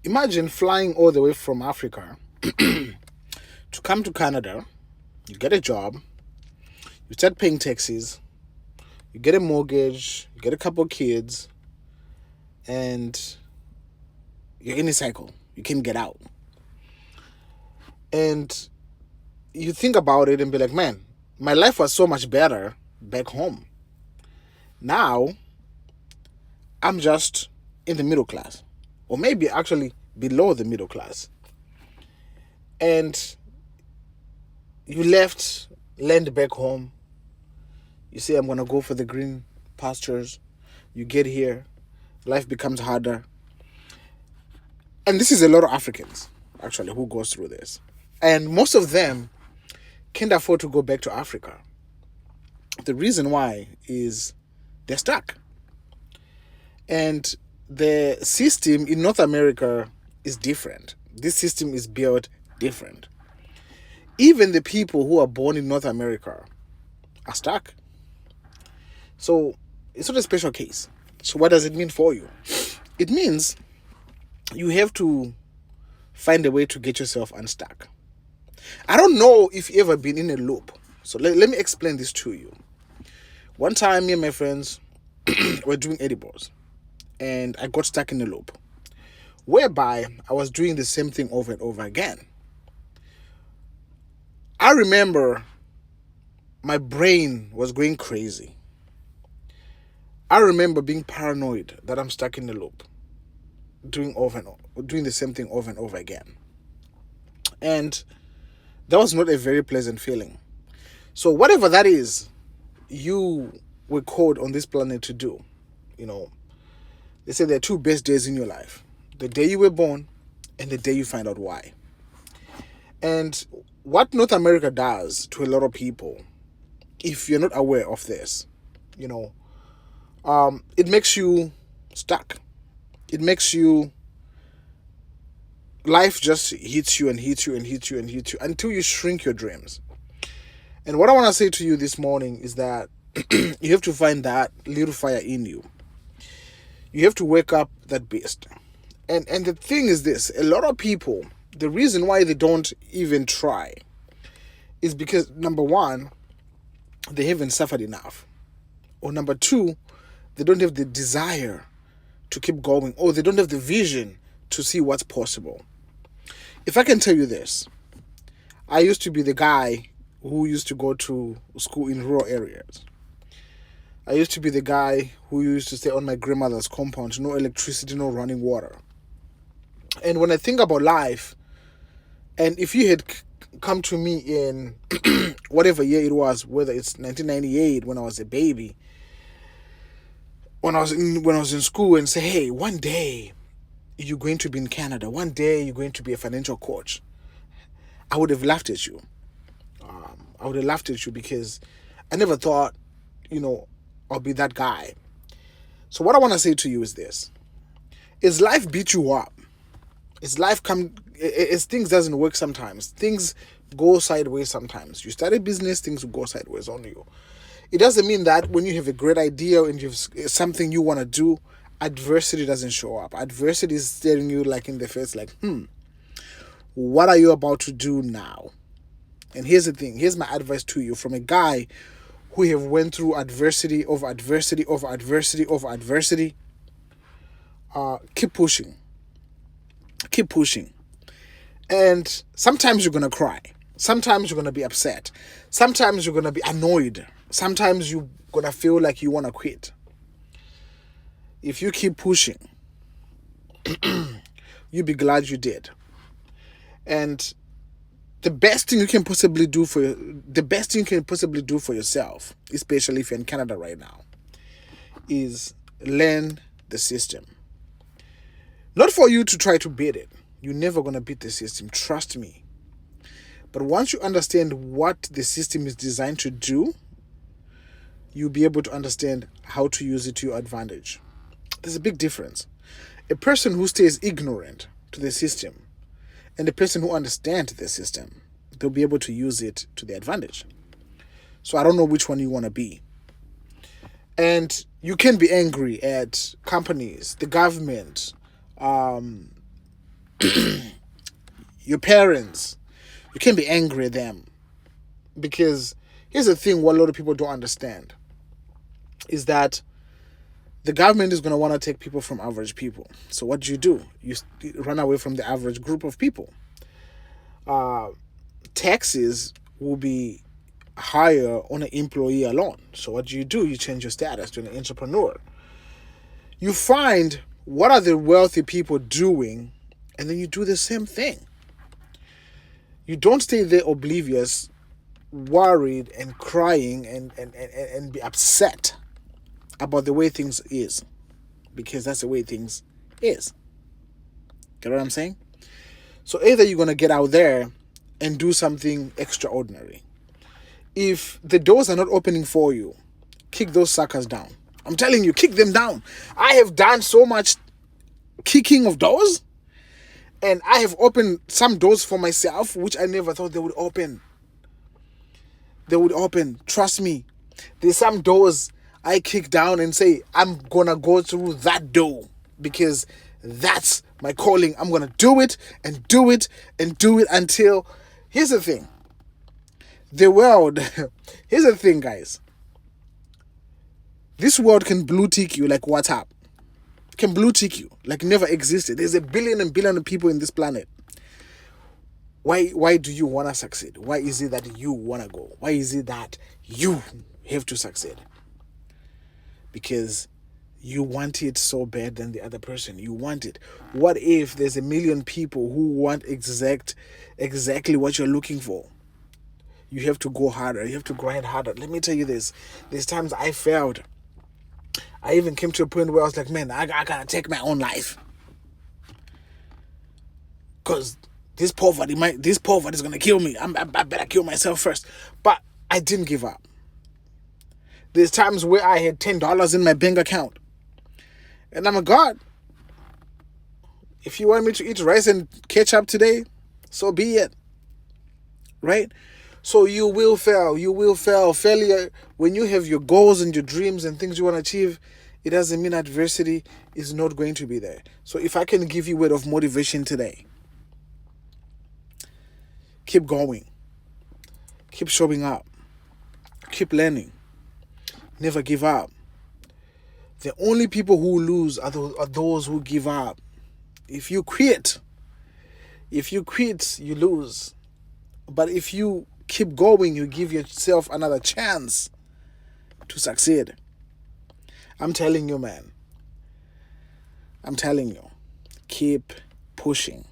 Imagine flying all the way from Africa to come to Canada. You get a job, you start paying taxes, you get a mortgage, you get a couple kids, and you're in a cycle. You can get out. And you think about it and be like, man, my life was so much better back home. Now, I'm just in the middle class, or maybe actually below the middle class. And you left land back home. You say, I'm going to go for the green pastures. You get here, life becomes harder. And this is a lot of Africans, actually, who goes through this. And most of them can't afford to go back to Africa. The reason why is they're stuck. And the system in North America is different. This system is built different. Even the people who are born in North America are stuck. So it's not a special case. So what does it mean for you? It means you have to find a way to get yourself unstuck. I don't know if you've ever been in a loop. So let me explain this to you. One time, me and my friends were doing edibles, and I got stuck in a loop, whereby I was doing the same thing over and over again. I remember my brain was going crazy. I remember being paranoid that I'm stuck in a loop, doing the same thing over and over again. And that was not a very pleasant feeling. So whatever that is, you were called on this planet to do. They say there are two best days in your life: the day you were born and the day you find out why. And what North America does to a lot of people, if you're not aware of this, it makes you stuck. It makes you, life just hits you and hits you and hits you and hits you until you shrink your dreams. And what I want to say to you this morning is that you have to find that little fire in you. You have to wake up that beast. And the thing is this: a lot of people, the reason why they don't even try is because, number one, they haven't suffered enough. Or number two, they don't have the desire to keep going. Or they don't have the vision to see what's possible. If I can tell you this, I used to be the guy who used to go to school in rural areas. I used to be the guy who used to stay on my grandmother's compound, no electricity, no running water. And when I think about life, and if you had come to me in whatever year it was, whether it's 1998 when I was a baby, when I was in school, and say, hey, one day you're going to be in Canada, one day you're going to be a financial coach, I would have laughed at you. I would have laughed at you because I never thought, I'll be that guy. So what I want to say to you is this: is life beat you up? Is life things doesn't work sometimes? Things go sideways sometimes. You start a business, things will go sideways on you. It doesn't mean that when you have a great idea and you have something you want to do, adversity doesn't show up. Adversity is staring you like in the face, like, what are you about to do now? And here's the thing. Here's my advice to you from a guy who have went through adversity over adversity over adversity over adversity. Keep pushing. Keep pushing. And sometimes you're going to cry. Sometimes you're going to be upset. Sometimes you're going to be annoyed. Sometimes you're going to feel like you want to quit. If you keep pushing, you'll be glad you did. And the best thing you can possibly do for yourself, especially if you're in Canada right now, is learn the system. Not for you to try to beat it. You're never going to beat the system. Trust me. But once you understand what the system is designed to do, you'll be able to understand how to use it to your advantage. There's a big difference. A person who stays ignorant to the system and a person who understands the system, they'll be able to use it to their advantage. So I don't know which one you want to be. And you can be angry at companies, the government, your parents, you can't be angry at them. Because here's the thing, what a lot of people don't understand is that the government is going to want to take people from average people. So what do? You run away from the average group of people. Taxes will be higher on an employee alone. So what do? You change your status to an entrepreneur. You find what are the wealthy people doing, and then you do the same thing. You don't stay there oblivious, worried and crying and be upset about the way things is, because that's the way things is. Get what I'm saying? So either you're going to get out there and do something extraordinary. If the doors are not opening for you, kick those suckers down. I'm telling you, kick them down. I have done so much kicking of doors, and I have opened some doors for myself which I never thought they would open. They would open. Trust me. There's some doors I kick down and say, I'm going to go through that door because that's my calling. I'm going to do it and do it and do it until... Here's the thing. The world... Here's the thing, guys. This world can blue tick you like WhatsApp. Can blue tick you like never existed. There's a billion and billion of people in this planet. Why do you want to succeed? Why is it that you want to go? Why is it that you have to succeed? Because you want it so bad than the other person. You want it. What if there's a million people who want exactly what you're looking for? You have to go harder. You have to grind harder. Let me tell you this. There's times I failed. I even came to a point where I was like, man, I gotta take my own life. Because this poverty is gonna kill me. I better kill myself first. But I didn't give up. There's times where I had $10 in my bank account. And I'm like, God, if you want me to eat rice and ketchup today, so be it. Right? So you will fail. You will fail. Failure, when you have your goals and your dreams and things you want to achieve, it doesn't mean adversity is not going to be there. So if I can give you a word of motivation today, keep going. Keep showing up. Keep learning. Never give up. The only people who lose are those who give up. If you quit, you lose. But if you keep going, you give yourself another chance to succeed. I'm telling you, man. I'm telling you, keep pushing.